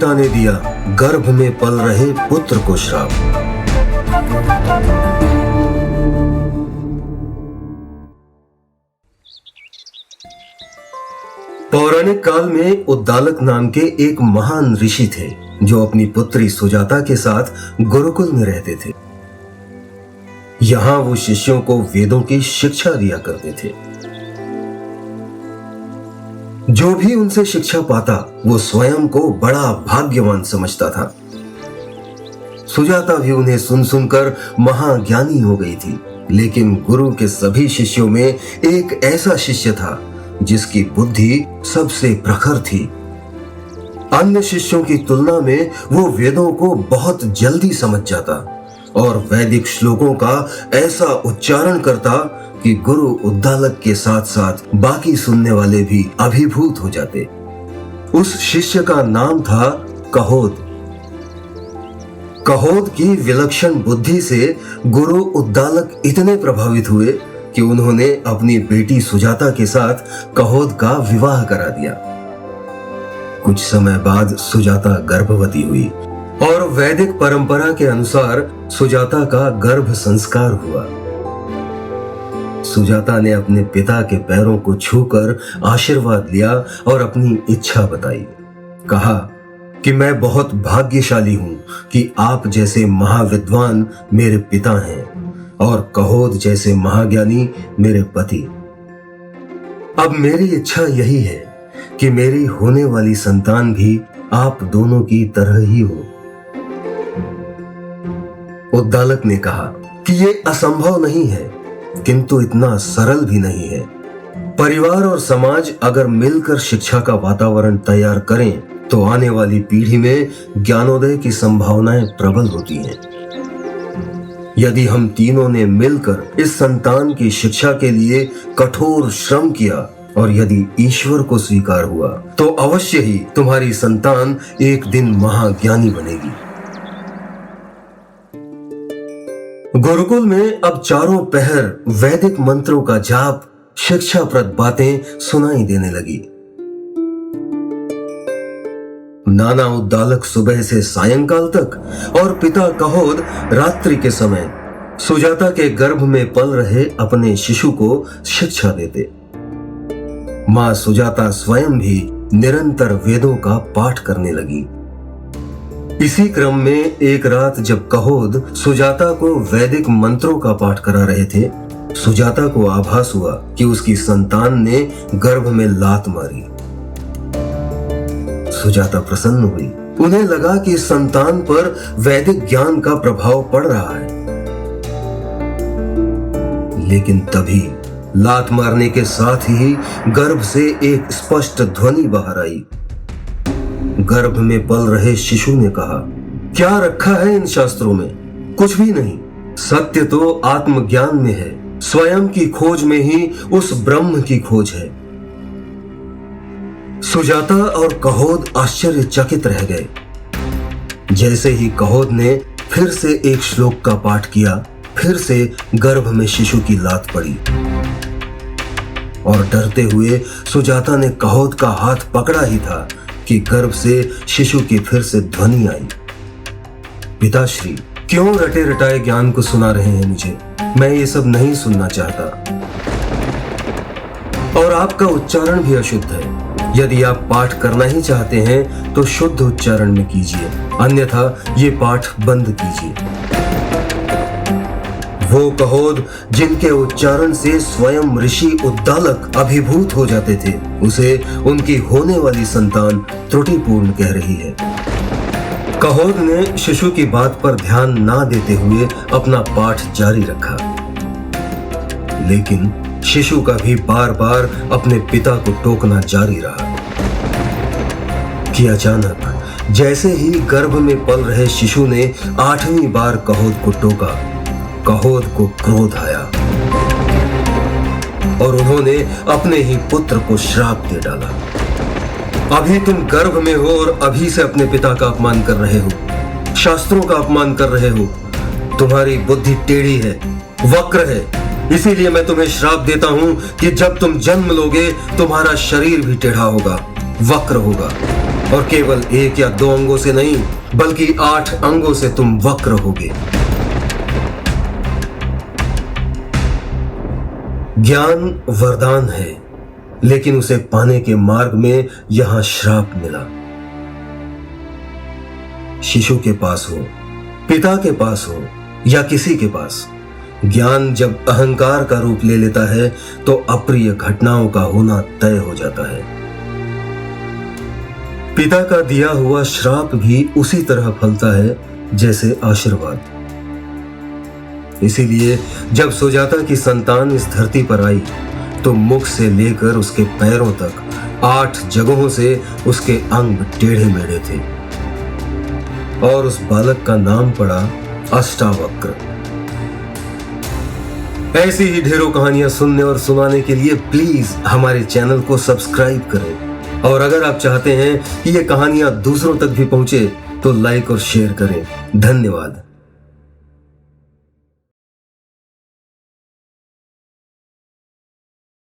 पिता ने दिया गर्भ में पल रहे पुत्र को श्राप। पौराणिक काल में उद्दालक नाम के एक महान ऋषि थे जो अपनी पुत्री सुजाता के साथ गुरुकुल में रहते थे। यहां वो शिष्यों को वेदों की शिक्षा दिया करते थे। जो भी उनसे शिक्षा पाता वो स्वयं को बड़ा भाग्यवान समझता था। सुजाता भी उन्हें सुन सुनकर महाज्ञानी हो गई थी, लेकिन गुरु के सभी शिष्यों में एक ऐसा शिष्य था जिसकी बुद्धि सबसे प्रखर थी। अन्य शिष्यों की तुलना में वो वेदों को बहुत जल्दी समझ जाता और वैदिक श्लोकों का ऐसा उच्चारण करता कि गुरु उद्दालक के साथ साथ बाकी सुनने वाले भी अभिभूत हो जाते। उस शिष्य का नाम था कहोद। कहोद की विलक्षण बुद्धि से गुरु उद्दालक इतने प्रभावित हुए कि उन्होंने अपनी बेटी सुजाता के साथ कहोद का विवाह करा दिया। कुछ समय बाद सुजाता गर्भवती हुई और वैदिक परंपरा के अनुसार सुजाता का गर्भ संस्कार हुआ। सुजाता ने अपने पिता के पैरों को छूकर आशीर्वाद लिया और अपनी इच्छा बताई। कहा कि मैं बहुत भाग्यशाली हूं कि आप जैसे महाविद्वान मेरे पिता हैं और कहोद जैसे महाज्ञानी मेरे पति। अब मेरी इच्छा यही है कि मेरी होने वाली संतान भी आप दोनों की तरह ही हो। उद्दालक ने कहा कि ये असंभव नहीं है, किंतु इतना सरल भी नहीं है। परिवार और समाज अगर मिलकर शिक्षा का वातावरण तैयार करें तो आने वाली पीढ़ी में ज्ञानोदय की संभावनाएं प्रबल होती हैं। यदि हम तीनों ने मिलकर इस संतान की शिक्षा के लिए कठोर श्रम किया और यदि ईश्वर को स्वीकार हुआ तो अवश्य ही तुम्हारी संतान एक दिन महाज्ञानी बनेगी। गुरुकुल में अब चारों पहर वैदिक मंत्रों का जाप, शिक्षाप्रद बातें सुनाई देने लगी। नाना उद्दालक सुबह से सायंकाल तक और पिता कहोद रात्रि के समय सुजाता के गर्भ में पल रहे अपने शिशु को शिक्षा देते। मां सुजाता स्वयं भी निरंतर वेदों का पाठ करने लगी। इसी क्रम में एक रात जब कहोद सुजाता को वैदिक मंत्रों का पाठ करा रहे थे, सुजाता को आभास हुआ कि उसकी संतान ने गर्भ में लात मारी। सुजाता प्रसन्न हुई। उन्हें लगा कि संतान पर वैदिक ज्ञान का प्रभाव पड़ रहा है। लेकिन तभी लात मारने के साथ ही गर्भ से एक स्पष्ट ध्वनि बाहर आई। गर्भ में पल रहे शिशु ने कहा, क्या रखा है इन शास्त्रों में? कुछ भी नहीं। सत्य तो आत्मज्ञान में है। स्वयं की खोज में ही उस ब्रह्म की खोज है। सुजाता और कहोद आश्चर्यचकित रह गए। जैसे ही कहोद ने फिर से एक श्लोक का पाठ किया, फिर से गर्भ में शिशु की लात पड़ी और डरते हुए सुजाता ने कहोद का हाथ पकड़ा ही था कि गर्भ से शिशु की फिर से ध्वनि आई। पिताश्री, क्यों रटे रटाए ज्ञान को सुना रहे हैं मुझे? मैं ये सब नहीं सुनना चाहता। और आपका उच्चारण भी अशुद्ध है। यदि आप पाठ करना ही चाहते हैं तो शुद्ध उच्चारण में कीजिए, अन्यथा ये पाठ बंद कीजिए। वो कहोद जिनके उच्चारण से स्वयं ऋषि उद्दालक अभिभूत हो जाते थे, उसे उनकी होने वाली संतान त्रुटिपूर्ण कह रही है। कहोद ने शिशु की बात पर ध्यान ना देते हुए अपना पाठ जारी रखा, लेकिन शिशु का भी बार बार अपने पिता को टोकना जारी रहा कि अचानक जैसे ही गर्भ में पल रहे शिशु ने 8वीं बार कहोद को टोका, कहोद को क्रोध आया और उन्होंने अपने ही पुत्र को श्राप दे डाला। अभी तुम गर्भ में हो और अभी से अपने पिता का अपमान कर रहे हो, शास्त्रों का अपमान कर रहे हो। तुम्हारी बुद्धि टेढ़ी है, वक्र है। इसीलिए मैं तुम्हें श्राप देता हूं कि जब तुम जन्म लोगे तुम्हारा शरीर भी टेढ़ा होगा, वक्र होगा। और केवल 1 या 2 अंगों से नहीं बल्कि 8 अंगों से तुम वक्र होगे। ज्ञान वरदान है, लेकिन उसे पाने के मार्ग में यहां श्राप मिला। शिशु के पास हो, पिता के पास हो या किसी के पास, ज्ञान जब अहंकार का रूप ले लेता है तो अप्रिय घटनाओं का होना तय हो जाता है। पिता का दिया हुआ श्राप भी उसी तरह फलता है जैसे आशीर्वाद। इसीलिए जब सुजाता की संतान इस धरती पर आई तो मुख से लेकर उसके पैरों तक 8 जगहों से उसके अंग टेढ़े मेढ़े थे और उस बालक का नाम पड़ा अष्टावक्र। ऐसी ही ढेरों कहानियां सुनने और सुनाने के लिए प्लीज हमारे चैनल को सब्सक्राइब करें, और अगर आप चाहते हैं कि ये कहानियां दूसरों तक भी पहुंचे तो लाइक और शेयर करें। धन्यवाद।